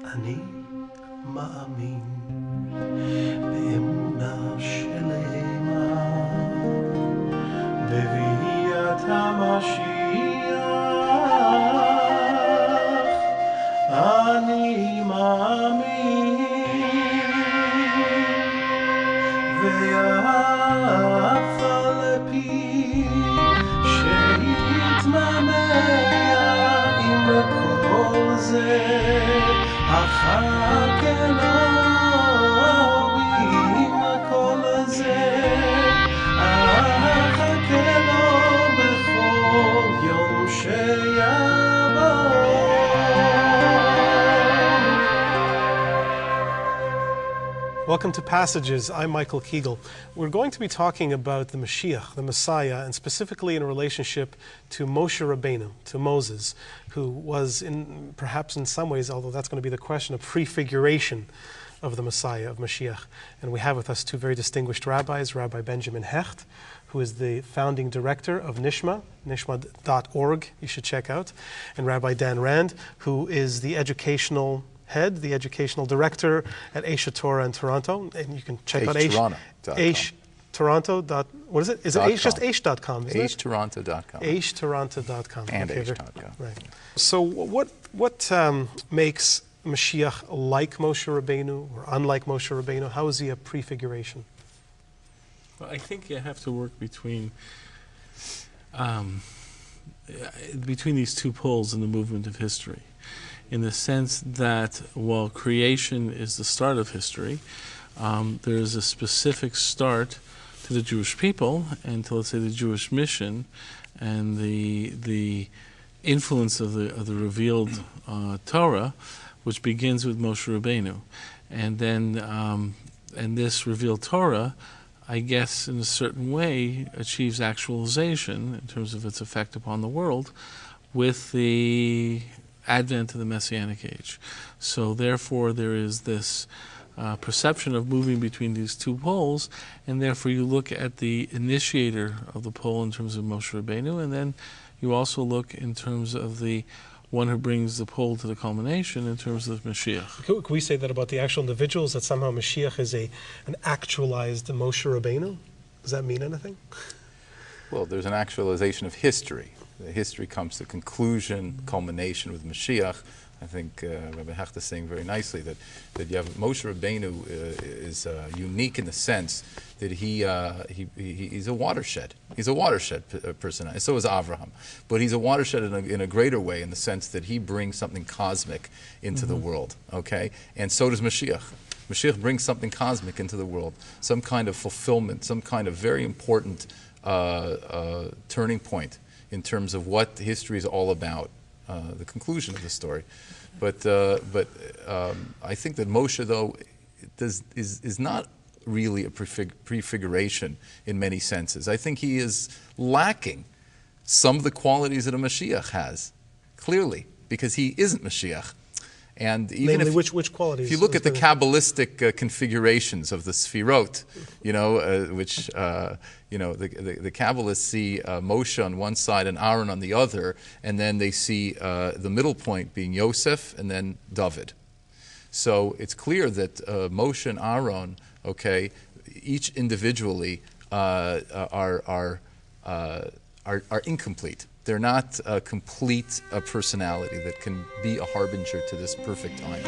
אני מאמין באמונה שלמה בביאת המשיח. אני מאמין ויפה לפי שיתממע עם כל זה. אחכה לו עם כל זה, אחכה לו בכל יום שיבוא. Welcome to Passages. I'm Michael Kigel. We're going to be talking about the Mashiach, the Messiah, and specifically in relationship to Moshe Rabbeinu, to Moses, who was perhaps in some ways, although that's going to be the question, a prefiguration of the Messiah, of Mashiach. And we have with us two very distinguished rabbis, Rabbi Benjamin Hecht, who is the founding director of nishma.org, you should check out, and Rabbi Dan Rand, who is the educational head, the educational director at Aish Torah in Toronto, and you can check out Toronto. What is it? Is it Aish, just Aish.com? AishToronto.com. AishToronto.com. And okay, Aish.com. Right. So what makes Mashiach like Moshe Rabbeinu or unlike Moshe Rabbeinu? How is he a prefiguration? Well, I think you have to work between these two poles in the movement of history, in the sense that while creation is the start of history, there is a specific start to the Jewish people and to, let's say, the Jewish mission and the influence of the revealed Torah, which begins with Moshe Rabbeinu, and then and this revealed Torah, I guess, in a certain way, achieves actualization in terms of its effect upon the world with the advent of the Messianic age. So therefore there is this perception of moving between these two poles, and therefore you look at the initiator of the pole in terms of Moshe Rabbeinu, and then you also look in terms of the one who brings the pole to the culmination in terms of Mashiach. Can we say that about the actual individuals, that somehow Mashiach is an actualized Moshe Rabbeinu? Does that mean anything? Well, there's an actualization of history. The history comes to conclusion, culmination with Mashiach. I think Rabbi Hecht is saying very nicely that you have Moshe Rabbeinu is unique in the sense that he's a watershed. He's a watershed person, and so is Avraham. But he's a watershed in a greater way, in the sense that he brings something cosmic into the world. Okay, and so does Mashiach. Mashiach brings something cosmic into the world, some kind of fulfillment, some kind of very important turning point in terms of what history is all about, the conclusion of the story. But I think that Moshe, though, is not really a prefiguration in many senses. I think he is lacking some of the qualities that a Mashiach has, clearly, because he isn't Mashiach. And even namely, which qualities? If you look at the Kabbalistic configurations of the Sfirot, which the Kabbalists see Moshe on one side and Aaron on the other, and then they see the middle point being Yosef and then David. So it's clear that Moshe and Aaron, okay, each individually are incomplete. They're not a complete personality that can be a harbinger to this perfect time.